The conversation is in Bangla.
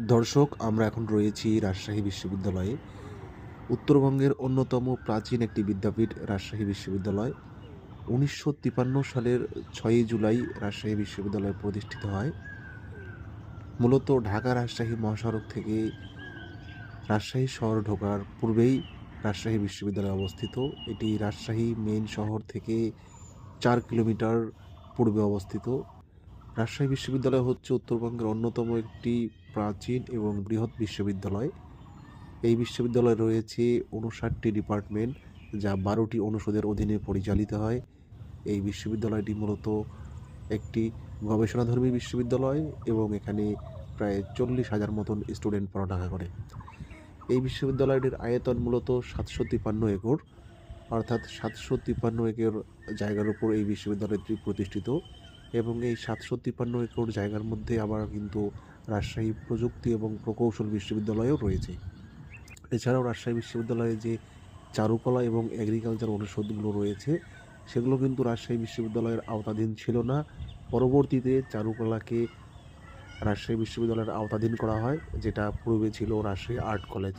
দর্শক, আমরা এখন রয়েছি রাজশাহী বিশ্ববিদ্যালয়ে। উত্তরবঙ্গের অন্যতম প্রাচীন একটি বিদ্যাপীঠ রাজশাহী বিশ্ববিদ্যালয়। ১৯৫৩ সালের ৬ই জুলাই রাজশাহী বিশ্ববিদ্যালয় প্রতিষ্ঠিত হয়। মূলত ঢাকা-রাজশাহী মহাসড়ক থেকে রাজশাহী শহর ঢোকার পূর্বেই রাজশাহী বিশ্ববিদ্যালয় অবস্থিত। এটি রাজশাহী মেইন শহর থেকে ৪ কিলোমিটার পূর্বে অবস্থিত। রাজশাহী বিশ্ববিদ্যালয় হচ্ছে উত্তরবঙ্গের অন্যতম একটি প্রাচীন এবং বৃহৎ বিশ্ববিদ্যালয়। এই বিশ্ববিদ্যালয়ে রয়েছে ৫৯টি ডিপার্টমেন্ট, যা ১২টি অনুষদের অধীনে পরিচালিত হয়। এই বিশ্ববিদ্যালয়টি মূলত একটি গবেষণাধর্মী বিশ্ববিদ্যালয় এবং এখানে প্রায় ৪০,০০০ মতন স্টুডেন্ট পড়ালেখা করে। এই বিশ্ববিদ্যালয়টির আয়তন মূলত ৭৫৩ একর, অর্থাৎ ৭৫৩ একর জায়গার উপর এই বিশ্ববিদ্যালয়টি প্রতিষ্ঠিত এবং এই ৭৫৩ একর জায়গার মধ্যে আবার কিন্তু রাজশাহী প্রযুক্তি এবং প্রকৌশল বিশ্ববিদ্যালয়ও রয়েছে। এছাড়াও রাজশাহী বিশ্ববিদ্যালয়ে যে চারুকলা এবং এগ্রিকালচার অনুষদগুলো রয়েছে, সেগুলো কিন্তু রাজশাহী বিশ্ববিদ্যালয়ের আওতাধীন ছিল না। পরবর্তীতে চারুকলাকে রাজশাহী বিশ্ববিদ্যালয়ের আওতাধীন করা হয়, যেটা পূর্বে ছিল রাজশাহী আর্ট কলেজ।